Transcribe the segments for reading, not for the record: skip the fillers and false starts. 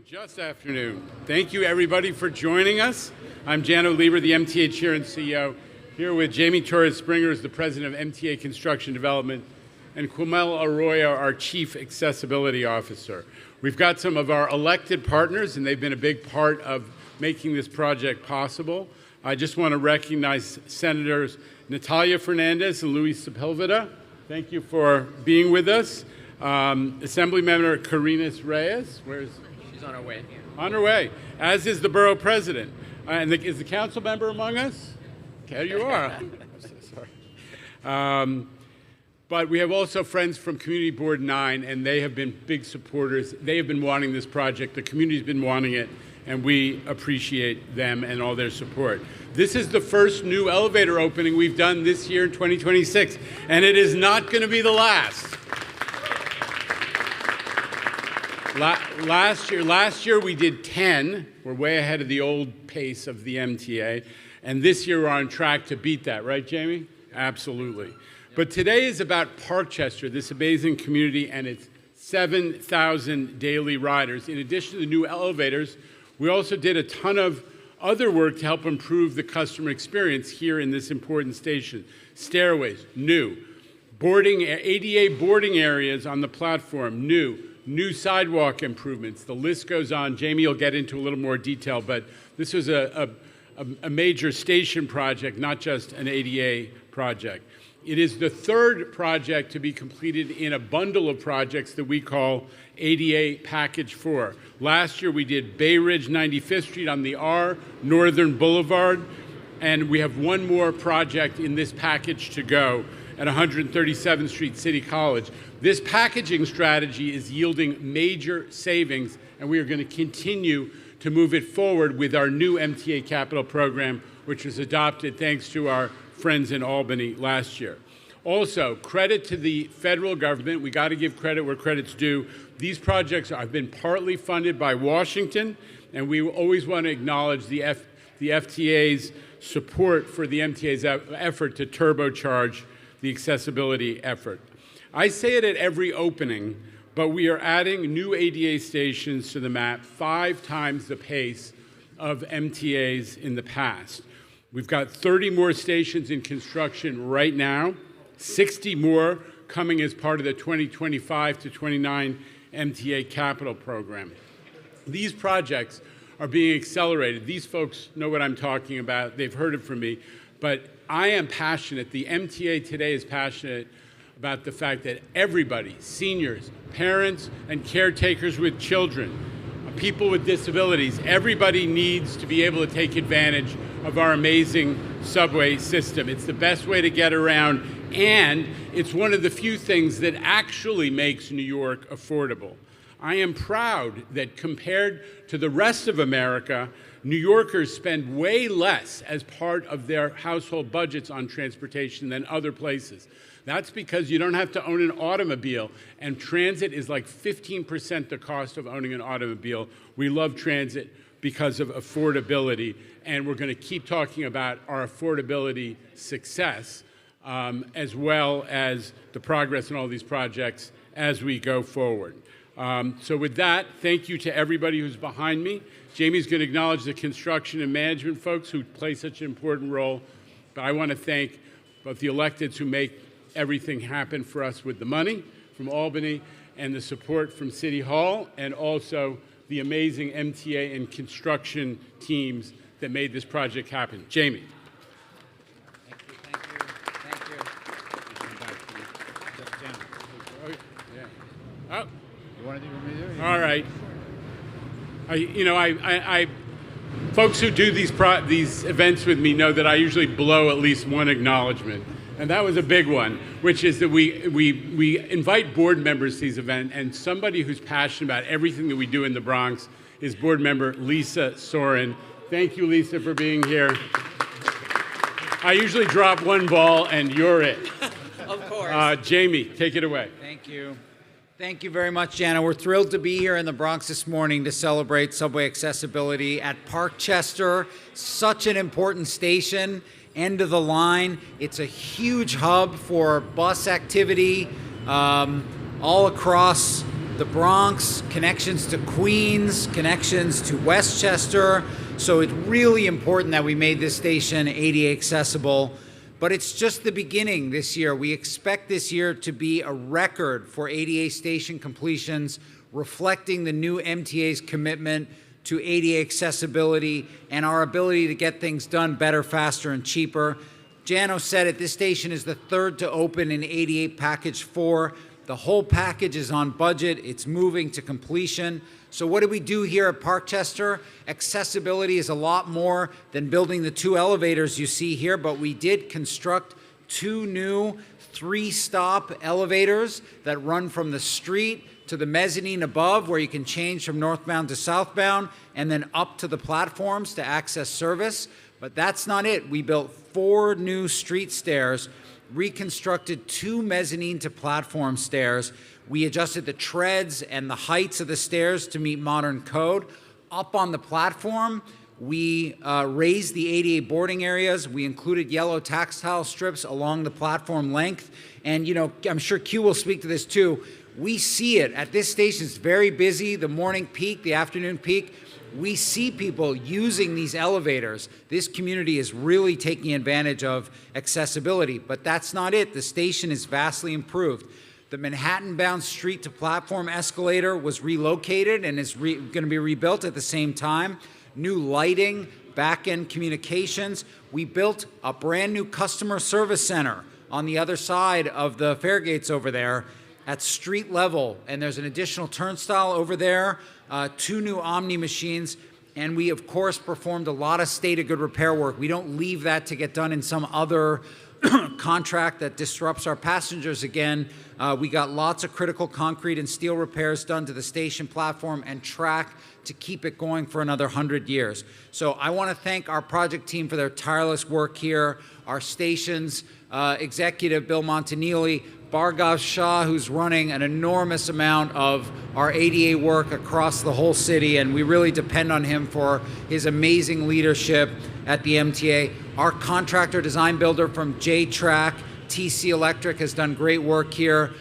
Just afternoon. Thank you, everybody, for joining us. I'm Jano Lieber, the MTA Chair and CEO, here with Jamie Torres-Springer, as the President of MTA Construction Development, and Quamel Arroyo, our Chief Accessibility Officer. We've got some of our elected partners, and they've been a big part of making this project possible. I just want to recognize Senators Natalia Fernandez and Luis Sepulveda. Thank you for being with us. Assemblymember Carinas Reyes, She's on her way. On her way, as is the borough president. Is the council member among us? There you are. I'm so sorry. But we have also friends from Community Board 9, and they have been big supporters. They have been wanting this project. The community's been wanting it, and we appreciate them and all their support. This is the first new elevator opening we've done this year in 2026, and it is not going to be the last. Last year we did 10. We're way ahead of the old pace of the MTA. And this year we're on track to beat that, right, Jamie? Absolutely. But today is about Parkchester, this amazing community, and its 7,000 daily riders. In addition to the new elevators, we also did a ton of other work to help improve the customer experience here in this important station. Stairways, new. ADA boarding areas on the platform, new. New sidewalk improvements. The list goes on. Jamie will get into a little more detail, but this was a major station project, not just an ADA project. It is the third project to be completed in a bundle of projects that we call ADA Package 4. Last year we did Bay Ridge 95th Street on the R, Northern Boulevard, and we have one more project in this package to go at 137th Street City College. This packaging strategy is yielding major savings, and we are going to continue to move it forward with our new MTA capital program, which was adopted thanks to our friends in Albany last year. Also, credit to the federal government. We got to give credit where credit's due. These projects have been partly funded by Washington, and we always want to acknowledge the FTA's support for the MTA's effort to turbocharge the accessibility effort. I say it at every opening, but we are adding new ADA stations to the map 5 times the pace of MTAs in the past. We've got 30 more stations in construction right now, 60 more coming as part of the 2025 to 29 MTA capital program. These projects are being accelerated. These folks know what I'm talking about. They've heard it from me. But I am passionate, the MTA today is passionate about the fact that everybody, seniors, parents, and caretakers with children, people with disabilities, everybody needs to be able to take advantage of our amazing subway system. It's the best way to get around, and it's one of the few things that actually makes New York affordable. I am proud that compared to the rest of America, New Yorkers spend way less as part of their household budgets on transportation than other places. That's because you don't have to own an automobile, and transit is like 15% the cost of owning an automobile. We love transit because of affordability, and we're going to keep talking about our affordability success as well as the progress in all these projects as we go forward. So with that, thank you to everybody who's behind me. Jamie's going to acknowledge the construction and management folks who play such an important role, but I want to thank both the electeds who make everything happen for us with the money from Albany and the support from City Hall, and also the amazing MTA and construction teams that made this project happen. Jamie. Thank you. Oh. You want to do me there? All right. Folks who do these events with me know that I usually blow at least one acknowledgement, and that was a big one, which is that we invite board members to these events, and somebody who's passionate about everything that we do in the Bronx is board member Lisa Soren. Thank you, Lisa, for being here. I usually drop one ball, and you're it. Of course. Jamie, take it away. Thank you. Thank you very much, Jana. We're thrilled to be here in the Bronx this morning to celebrate subway accessibility at Parkchester. Such an important station, end of the line. It's a huge hub for bus activity all across the Bronx, connections to Queens, connections to Westchester. So it's really important that we made this station ADA accessible. But it's just the beginning this year. We expect this year to be a record for ADA station completions, reflecting the new MTA's commitment to ADA accessibility and our ability to get things done better, faster, and cheaper. Jano said it, this station is the third to open in 88 Package 4. The whole package is on budget. It's moving to completion. So what do we do here at Parkchester? Accessibility is a lot more than building the 2 elevators you see here, but we did construct 2 new 3-stop elevators that run from the street to the mezzanine above, where you can change from northbound to southbound, and then up to the platforms to access service. But that's not it. We built 4 new street stairs, reconstructed 2 mezzanine to platform stairs. We adjusted the treads and the heights of the stairs to meet modern code. Up on the platform, we raised the ADA boarding areas. We included yellow tactile strips along the platform length. And, you know, I'm sure Q will speak to this too. We see it at this station. It's very busy, the morning peak, the afternoon peak. We see people using these elevators. This community is really taking advantage of accessibility, but that's not it. The station is vastly improved. The Manhattan-bound street-to-platform escalator was relocated and is going to be rebuilt at the same time. New lighting, back-end communications. We built a brand-new customer service center on the other side of the fare gates over there at street level, and there's an additional turnstile over there, 2 new Omni machines, and we, of course, performed a lot of state of good repair work. We don't leave that to get done in some other contract that disrupts our passengers again. We got lots of critical concrete and steel repairs done to the station platform and track to keep it going for another 100 years. So I want to thank our project team for their tireless work here, our station's executive, Bill Montanili, Bhargav Shah, who's running an enormous amount of our ADA work across the whole city, and we really depend on him for his amazing leadership at the MTA. Our contractor design builder from J-Track, TC Electric, has done great work here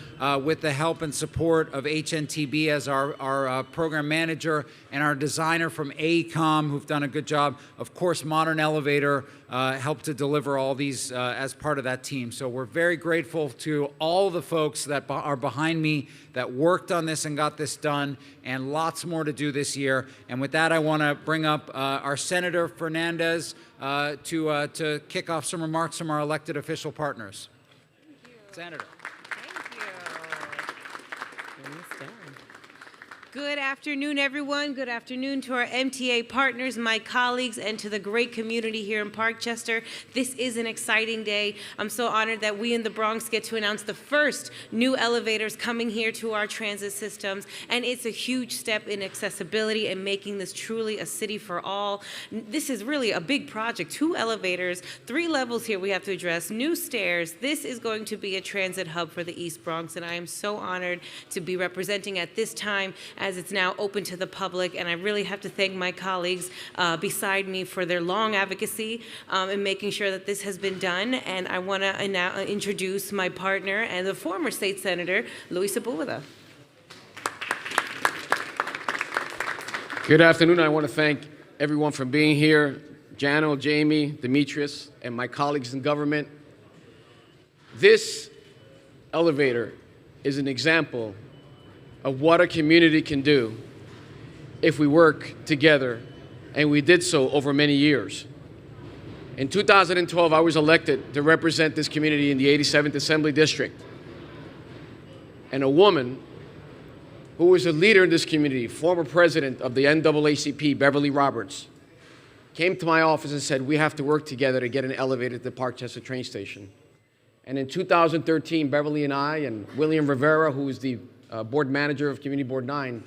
with the help and support of HNTB as our program manager, and our designer from AECOM, who've done a good job. Of course, Modern Elevator helped to deliver all these as part of that team. So we're very grateful to all the folks that are behind me that worked on this and got this done, and lots more to do this year. And with that, I want to bring up our Senator Fernandez to kick off some remarks from our elected official partners. Senator. Good afternoon, everyone. Good afternoon to our MTA partners, my colleagues, and to the great community here in Parkchester. This is an exciting day. I'm so honored that we in the Bronx get to announce the first new elevators coming here to our transit systems, and it's a huge step in accessibility and making this truly a city for all. This is really a big project. 2 elevators, 3 levels here we have to address, new stairs. This is going to be a transit hub for the East Bronx, and I am so honored to be representing at this time as it's now open to the public, and I really have to thank my colleagues beside me for their long advocacy in making sure that this has been done. And I want to now introduce my partner and the former state senator, Luis Sepulveda. Good afternoon. I want to thank everyone for being here, Jano, Jamie, Demetrius, and my colleagues in government. This elevator is an example of what a community can do if we work together, and we did so over many years. In 2012, I was elected to represent this community in the 87th Assembly District. And a woman who was a leader in this community, former president of the NAACP, Beverly Roberts, came to my office and said, we have to work together to get an elevator at the Parkchester train station. And in 2013, Beverly and I and William Rivera, who was the board manager of Community Board 9,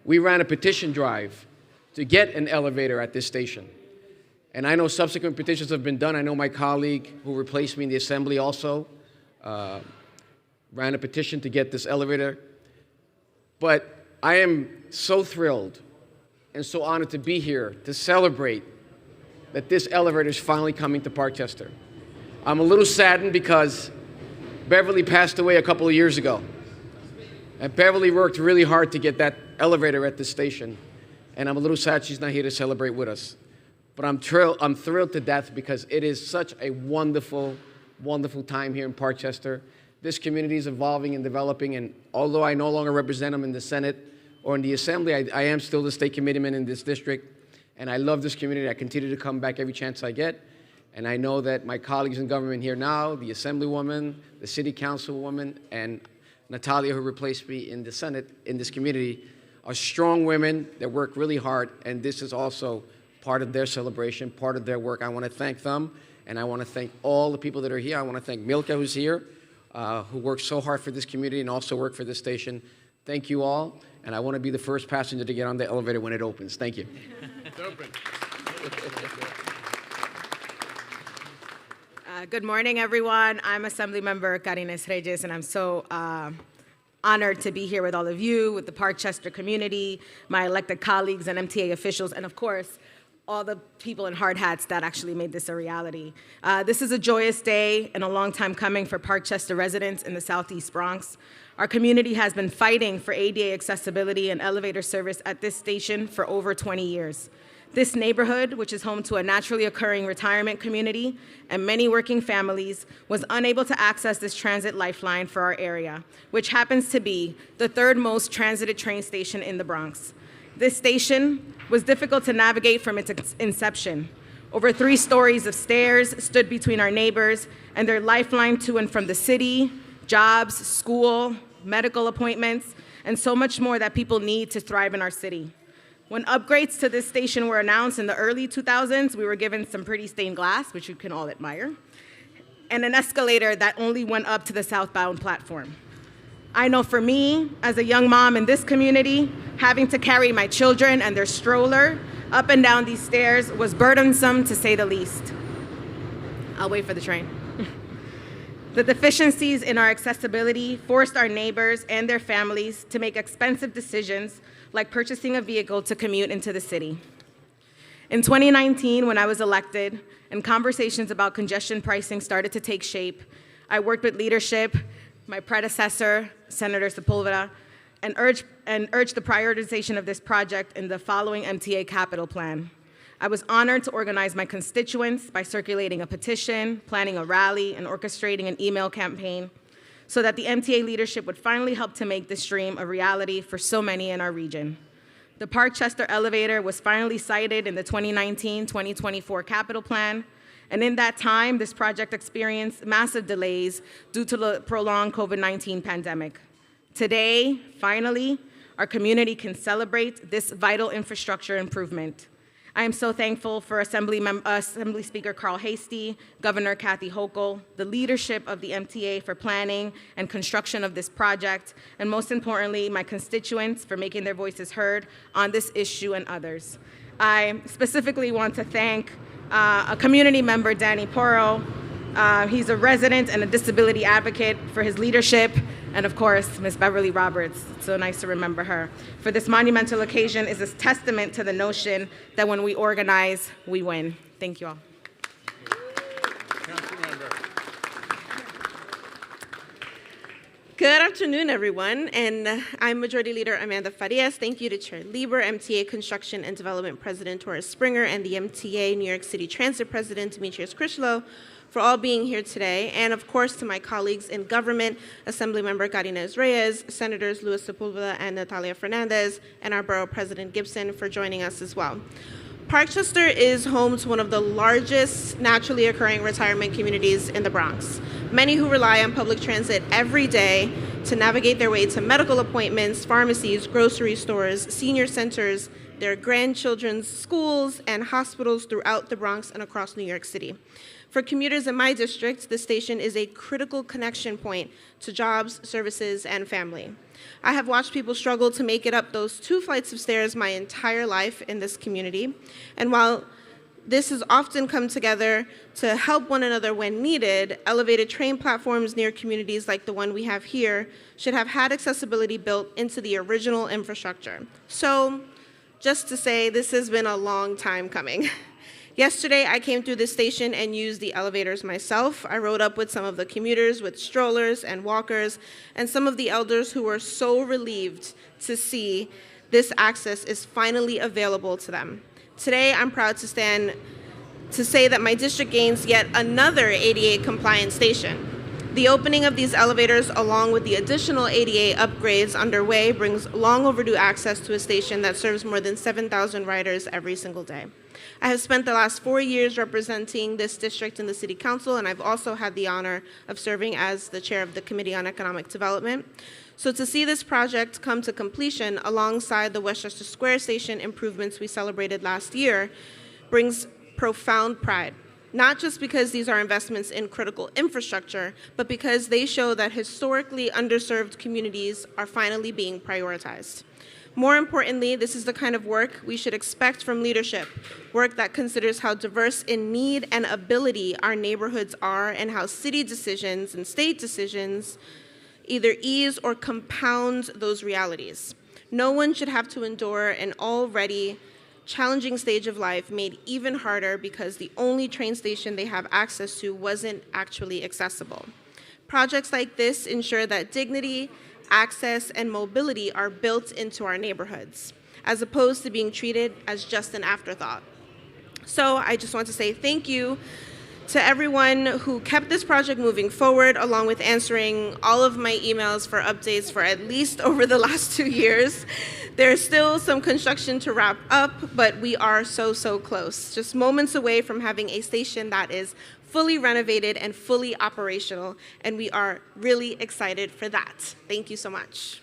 we ran a petition drive to get an elevator at this station. And I know subsequent petitions have been done. I know my colleague who replaced me in the assembly also ran a petition to get this elevator. But I am so thrilled and so honored to be here to celebrate that this elevator is finally coming to Parkchester. I'm a little saddened because Beverly passed away a couple of years ago. And Beverly worked really hard to get that elevator at the station. And I'm a little sad she's not here to celebrate with us. But I'm thrilled to death because it is such a wonderful, wonderful time here in Parkchester. This community is evolving and developing, and although I no longer represent them in the Senate or in the Assembly, I am still the state committeeman in this district. And I love this community. I continue to come back every chance I get. And I know that my colleagues in government here now, the Assemblywoman, the City Councilwoman, and Natalia, who replaced me in the Senate in this community, are strong women that work really hard, and this is also part of their celebration, part of their work. I want to thank them, and I want to thank all the people that are here. I want to thank Milka, who's here, who worked so hard for this community and also worked for this station. Thank you all, and I want to be the first passenger to get on the elevator when it opens. Thank you. It's open. Good morning, everyone. I'm Assemblymember Karina Reyes, and I'm so honored to be here with all of you, with the Parkchester community, my elected colleagues and MTA officials, and of course, all the people in hard hats that actually made this a reality. This is a joyous day and a long time coming for Parkchester residents in the Southeast Bronx. Our community has been fighting for ADA accessibility and elevator service at this station for over 20 years. This neighborhood, which is home to a naturally occurring retirement community and many working families, was unable to access this transit lifeline for our area, which happens to be the third most transited train station in the Bronx. This station was difficult to navigate from its inception. Over 3 stories of stairs stood between our neighbors and their lifeline to and from the city, jobs, school, medical appointments, and so much more that people need to thrive in our city. When upgrades to this station were announced in the early 2000s, we were given some pretty stained glass, which you can all admire, and an escalator that only went up to the southbound platform. I know for me, as a young mom in this community, having to carry my children and their stroller up and down these stairs was burdensome, to say the least. I'll wait for the train. The deficiencies in our accessibility forced our neighbors and their families to make expensive decisions like purchasing a vehicle to commute into the city. In 2019, when I was elected and conversations about congestion pricing started to take shape, I worked with leadership, my predecessor, Senator Sepulveda, and urged the prioritization of this project in the following MTA capital plan. I was honored to organize my constituents by circulating a petition, planning a rally, and orchestrating an email campaign so that the MTA leadership would finally help to make this dream a reality for so many in our region. The Parkchester elevator was finally cited in the 2019-2024 capital plan, and in that time, this project experienced massive delays due to the prolonged COVID-19 pandemic. Today, finally, our community can celebrate this vital infrastructure improvement. I am so thankful for Assembly Speaker Carl Hastie, Governor Kathy Hochul, the leadership of the MTA for planning and construction of this project, and most importantly, my constituents for making their voices heard on this issue and others. I specifically want to thank a community member, Danny Porro. He's a resident and a disability advocate, for his leadership, and of course, Ms. Beverly Roberts. It's so nice to remember her. For this monumental occasion is a testament to the notion that when we organize, we win. Thank you all. Good afternoon, everyone, and I'm Majority Leader Amanda Farias. Thank you to Chair Lieber, MTA Construction and Development President Torres Springer, and the MTA New York City Transit President Demetrius Krishlow for all being here today, and of course to my colleagues in government, Assemblymember Karina Reyes, Senators Luis Sepulveda and Natalia Fernandez, and our Borough President Gibson for joining us as well. Parkchester is home to one of the largest naturally occurring retirement communities in the Bronx. Many who rely on public transit every day to navigate their way to medical appointments, pharmacies, grocery stores, senior centers, their grandchildren's schools, and hospitals throughout the Bronx and across New York City. For commuters in my district, the station is a critical connection point to jobs, services, and family. I have watched people struggle to make it up those 2 flights of stairs my entire life in this community. And while this has often come together to help one another when needed, elevated train platforms near communities like the one we have here should have had accessibility built into the original infrastructure. So, just to say, this has been a long time coming. Yesterday, I came through this station and used the elevators myself. I rode up with some of the commuters with strollers and walkers, and some of the elders who were so relieved to see this access is finally available to them. Today, I'm proud to say that my district gains yet another ADA compliant station. The opening of these elevators, along with the additional ADA upgrades underway, brings long overdue access to a station that serves more than 7,000 riders every single day. I have spent the last 4 years representing this district in the City Council, and I've also had the honor of serving as the chair of the Committee on Economic Development. So to see this project come to completion alongside the Westchester Square Station improvements we celebrated last year brings profound pride. Not just because these are investments in critical infrastructure, but because they show that historically underserved communities are finally being prioritized. More importantly, this is the kind of work we should expect from leadership, work that considers how diverse in need and ability our neighborhoods are and how city decisions and state decisions either ease or compound those realities. No one should have to endure an already challenging stage of life made even harder because the only train station they have access to wasn't actually accessible. Projects like this ensure that dignity, access, and mobility are built into our neighborhoods, as opposed to being treated as just an afterthought. So I just want to say thank you to everyone who kept this project moving forward, along with answering all of my emails for updates for at least over the last 2 years. There's still some construction to wrap up, but we are so close. Just moments away from having a station that is fully renovated and fully operational, and we are really excited for that. Thank you so much.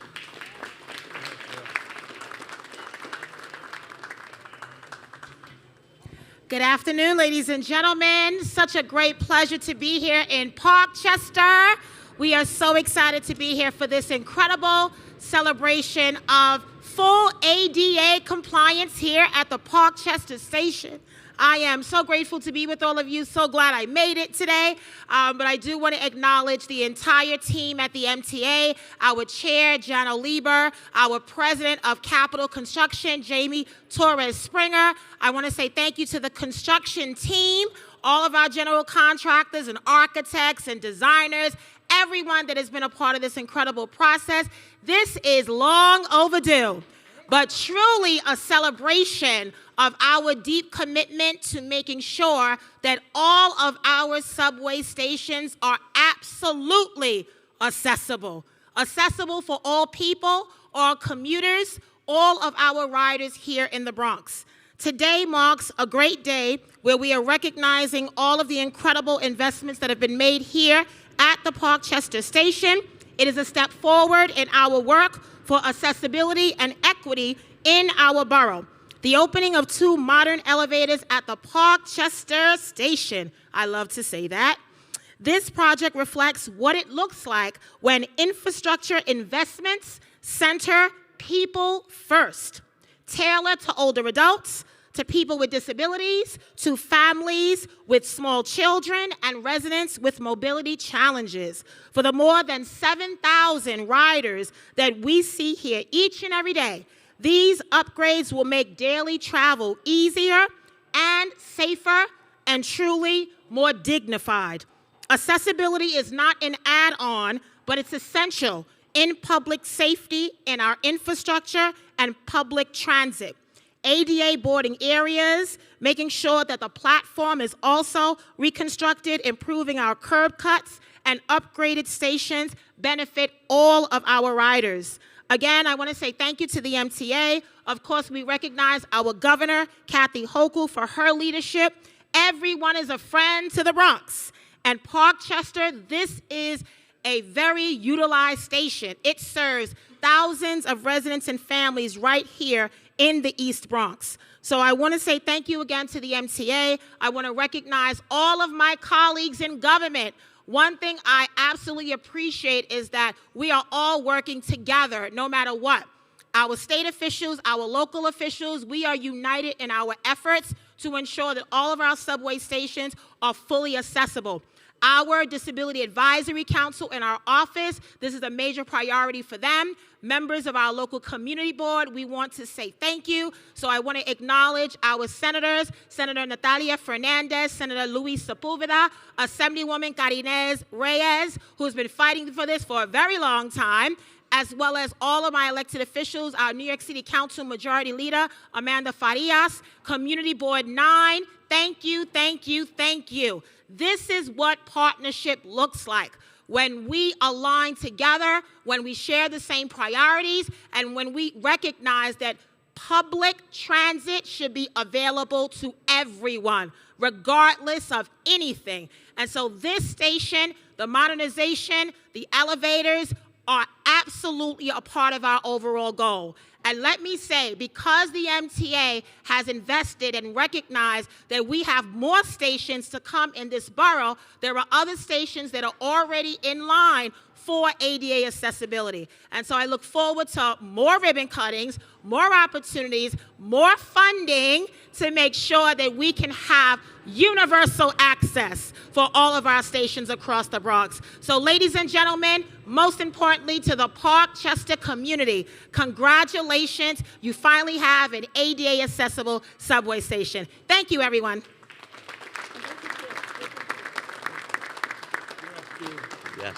Good afternoon, ladies and gentlemen. Such a great pleasure to be here in Parkchester. We are so excited to be here for this incredible celebration of full ADA compliance here at the Parkchester station. I am so grateful to be with all of you. So glad I made it today. But I do want to acknowledge the entire team at the MTA, our chair, Jana Lieber, our president of Capital Construction, Jamie Torres Springer. I want to say thank you to the construction team, all of our general contractors and architects and designers, everyone that has been a part of this incredible process. This is long overdue, but truly a celebration of our deep commitment to making sure that all of our subway stations are absolutely accessible. Accessible for all people, all commuters, all of our riders here in the Bronx. Today marks a great day where we are recognizing all of the incredible investments that have been made here at the Parkchester station. It is a step forward in our work for accessibility and equity in our borough. The opening of 2 modern elevators at the Parkchester station. I love to say that. This project reflects what it looks like when infrastructure investments center people first. Tailored to older adults, to people with disabilities, to families with small children, and residents with mobility challenges. For the more than 7,000 riders that we see here each and every day, these upgrades will make daily travel easier and safer and truly more dignified. Accessibility is not an add-on, but it's essential in public safety, in our infrastructure, and public transit. ADA boarding areas, making sure that the platform is also reconstructed, improving our curb cuts, and upgraded stations benefit all of our riders. Again, I want to say thank you to the MTA. Of course, we recognize our governor, Kathy Hochul, for her leadership. Everyone is a friend to the Bronx. And Parkchester, this is a very utilized station. It serves thousands of residents and families right here in the East Bronx. So I want to say thank you again to the MTA. I want to recognize all of my colleagues in government. One thing I absolutely appreciate is that we are all working together no matter what. Our state officials, our local officials, we are united in our efforts to ensure that all of our subway stations are fully accessible. Our Disability Advisory Council in our office, this is a major priority for them. Members of our local community board, we want to say thank you. So I want to acknowledge our senators, Senator Natalia Fernandez, Senator Luis Sepulveda, Assemblywoman Karines Reyes, who's been fighting for this for a very long time, as well as all of my elected officials, our New York City Council Majority Leader, Amanda Farias, Community Board 9, thank you, thank you, thank you. This is what partnership looks like. When we align together, when we share the same priorities, and when we recognize that public transit should be available to everyone, regardless of anything. And so this station, the modernization, the elevators, are absolutely a part of our overall goal. And let me say, because the MTA has invested and recognized that we have more stations to come in this borough, there are other stations that are already in line for ADA accessibility. And so I look forward to more ribbon cuttings, more opportunities, more funding to make sure that we can have universal access for all of our stations across the Bronx. So ladies and gentlemen, most importantly to the Parkchester community, congratulations, you finally have an ADA accessible subway station. Thank you, everyone. Yes.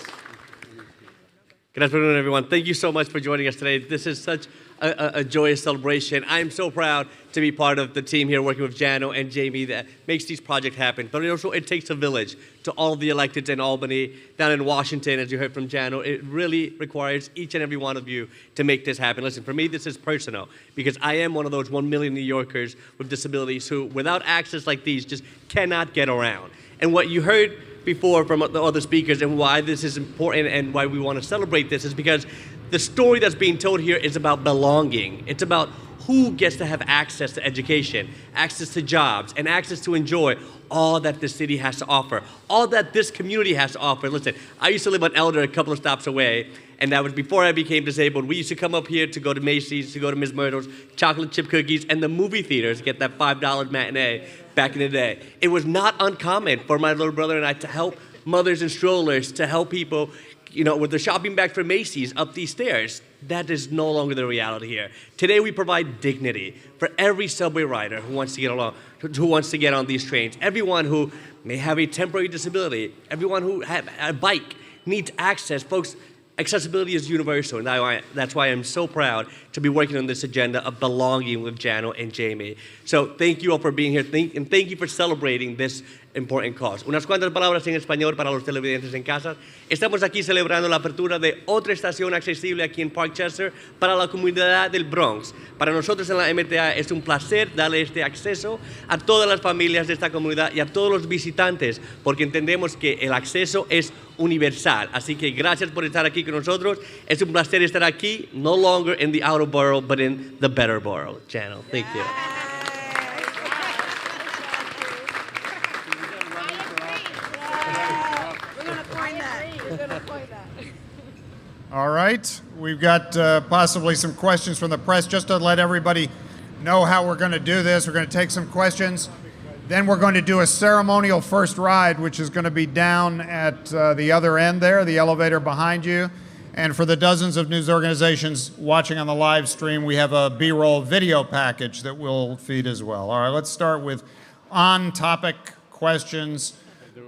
Good afternoon, everyone. Thank you so much for joining us today. This is such a joyous celebration. I am so proud to be part of the team here working with Jano and Jamie that makes these projects happen. But also, it takes a village to all of the electeds in Albany, down in Washington, as you heard from Jano. It really requires each and every one of you to make this happen. Listen, for me, this is personal because I am one of those 1 million New Yorkers with disabilities who, without access like these, just cannot get around. And what you heard before from the other speakers and why this is important and why we want to celebrate this is because the story that's being told here is about belonging. It's about who gets to have access to education, access to jobs, and access to enjoy all that the city has to offer, all that this community has to offer. Listen, I used to live on Elder a couple of stops away, and that was before I became disabled. We used to come up here to go to Macy's, to go to Ms. Myrtle's, chocolate chip cookies, and the movie theaters to get that $5 matinee back in the day. It was not uncommon for my little brother and I to help mothers in strollers, to help people, you know, with the shopping bag for Macy's up these stairs. That is no longer the reality here. Today we provide dignity for every subway rider who wants to get along, who wants to get on these trains. Everyone who may have a temporary disability, everyone who has a bike needs access. Folks, accessibility is universal, and that's why I'm so proud to be working on this agenda of belonging with Jano and Jamie. So thank you all for being here, and thank you for celebrating this important cause. Unas cuantas palabras en español para los televidentes en casa. Estamos aquí celebrando la apertura de otra estación accesible aquí en Parkchester para la comunidad del Bronx. Para nosotros en la MTA es un placer darle este acceso a todas las familias de esta comunidad y a todos los visitantes, porque entendemos que el acceso es universal. Así que gracias por estar aquí con nosotros. Es un placer estar aquí, no longer in the outer borough, but in the better borough. Channel. Thank you. All right, we've got possibly some questions from the press. Just to let everybody know how we're going to do this, we're going to take some questions. Then we're going to do a ceremonial first ride, which is going to be down at the other end there, the elevator behind you. And for the dozens of news organizations watching on the live stream, we have a B-roll video package that we'll feed as well. All right, let's start with on-topic questions.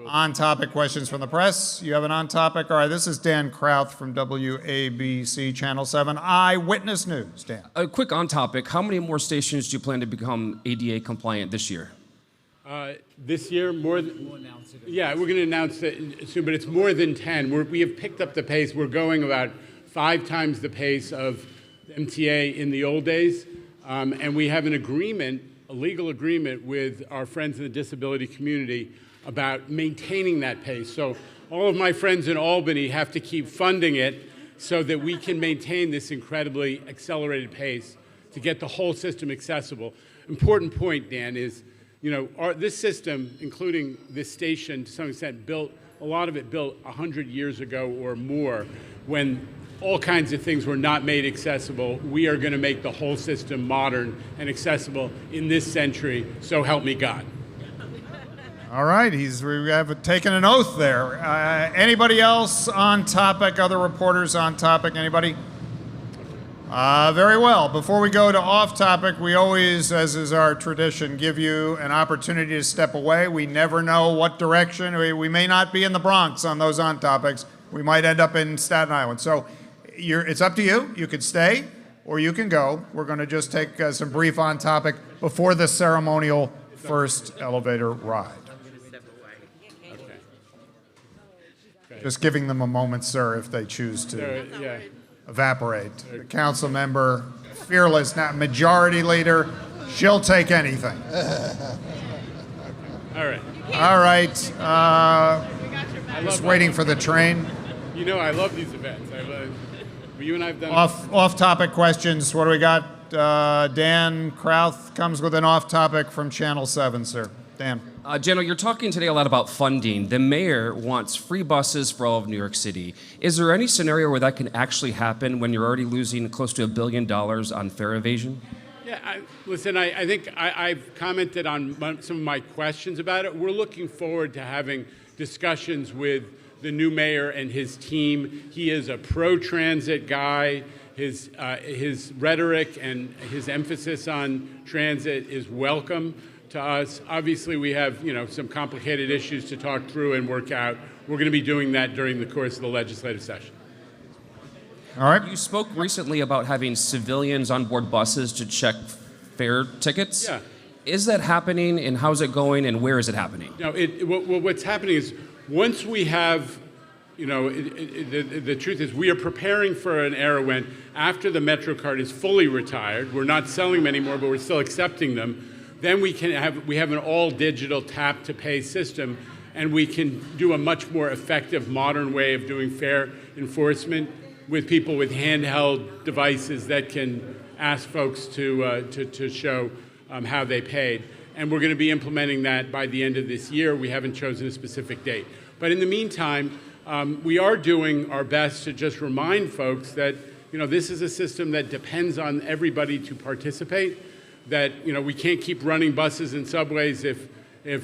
On-topic questions from the press. You have an on-topic? All right, this is Dan Krauth from WABC Channel 7 Eyewitness News. Dan. A quick on-topic. How many more stations do you plan to become ADA compliant this year? This year, more than... We'll announce it. Yeah, we're going to announce it soon, but it's more than 10. We have picked up the pace. We're going about 5 times the pace of MTA in the old days. And we have an agreement, a legal agreement with our friends in the disability community about maintaining that pace. So all of my friends in Albany have to keep funding it so that we can maintain this incredibly accelerated pace to get the whole system accessible. Important point, Dan, is, you know, this system, including this station, to some extent, a lot of it built 100 years ago or more, when all kinds of things were not made accessible. We are going to make the whole system modern and accessible in this century, so help me God. All right, we have taken an oath there. Anybody else on topic? Other reporters on topic? Anybody? Very well. Before we go to off topic, we always, as is our tradition, give you an opportunity to step away. We never know what direction. We may not be in the Bronx on those on topics. We might end up in Staten Island. So it's up to you. You could stay or you can go. We're going to just take some brief on topic before the ceremonial first elevator ride. Just giving them a moment, sir, if they choose to evaporate. The council member, fearless, not majority leader, she'll take anything. All right. All right. Just waiting for the train. You know, I love these events. You and I have done Off-topic questions. What do we got? Dan Krauth comes with an off-topic from Channel 7, sir. Dan. General, you're talking today a lot about funding. The mayor wants free buses for all of New York City. Is there any scenario where that can actually happen when you're already losing close to $1 billion on fare evasion? Yeah, listen, I think I've commented on some of my questions about it. We're looking forward to having discussions with the new mayor and his team. He is a pro-transit guy. His rhetoric and his emphasis on transit is welcome to us. Obviously, we have some complicated issues to talk through and work out. We're going to be doing that during the course of the legislative session. All right. You spoke recently about having civilians on board buses to check fare tickets. Yeah. Is that happening, and how's it going, and where is it happening? No, what's happening is once we have, the truth is we are preparing for an era when after the MetroCard is fully retired, we're not selling them anymore, but we're still accepting them. Then we have an all-digital tap-to-pay system, and we can do a much more effective, modern way of doing fare enforcement with people with handheld devices that can ask folks to show how they paid. And we're going to be implementing that by the end of this year. We haven't chosen a specific date. But in the meantime, we are doing our best to just remind folks that this is a system that depends on everybody to participate, that we can't keep running buses and subways if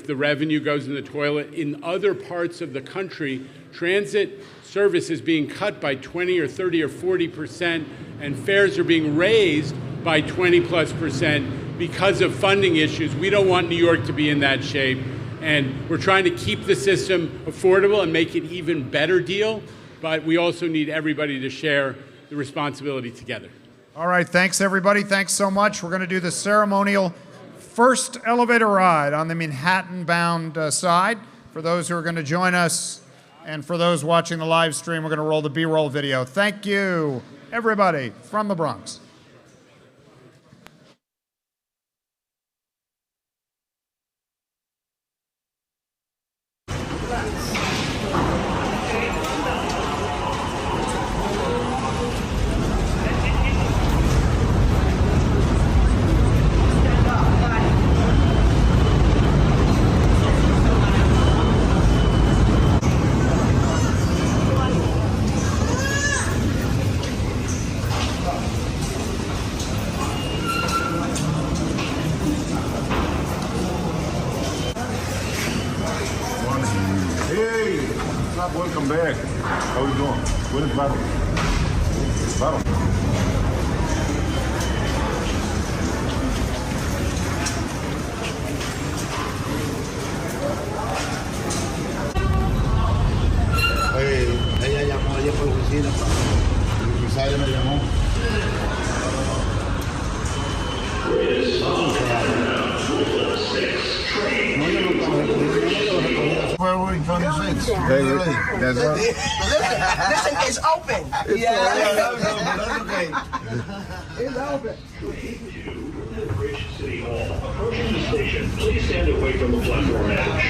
the revenue goes in the toilet. In other parts of the country, transit service is being cut by 20 or 30 or 40%, and fares are being raised by 20+% because of funding issues. We don't want New York to be in that shape, and we're trying to keep the system affordable and make it an even better deal, but we also need everybody to share the responsibility together. All right, thanks everybody. Thanks so much. We're going to do the ceremonial first elevator ride on the Manhattan-bound side. For those who are going to join us and for those watching the live stream, we're going to roll the B-roll video. Thank you, everybody from the Bronx. Welcome back. How are you doing? What is Battle? Battle. Ella llamó ayer por la oficina. El comisario me llamó. Where are we in 26? Listen, it's open. That's okay. It's open. City Hall. Approaching the station, please stand away from the platform edge.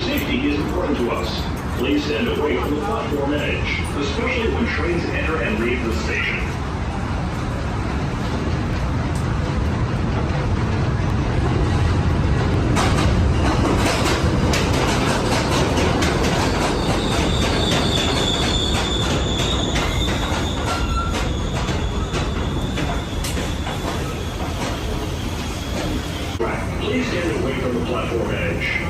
Safety is important to us. Please stand away from the platform edge, especially when trains enter and leave the station. Please stand stand away from the platform edge.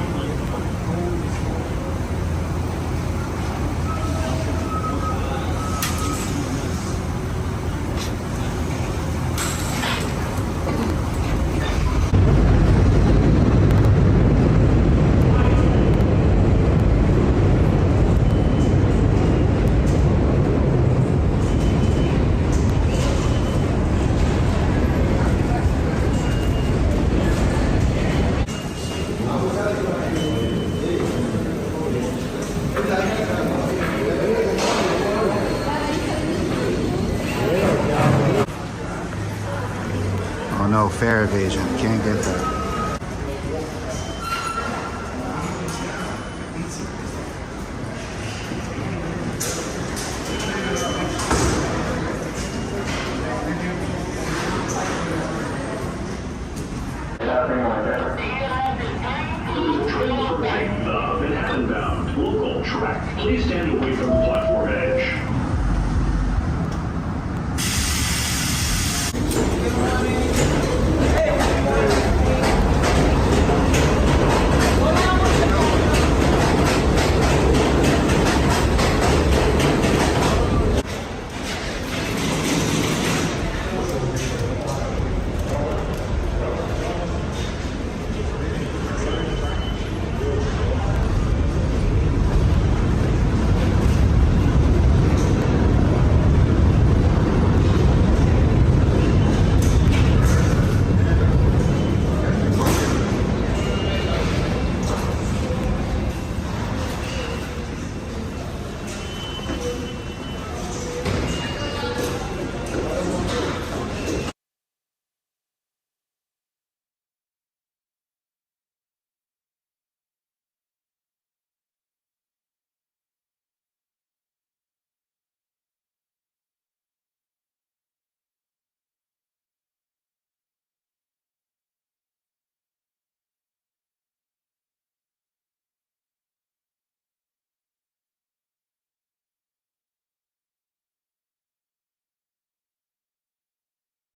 Oh no, fare evasion. Can't get that. The Manhattan bound local track. Please stand away from the platform.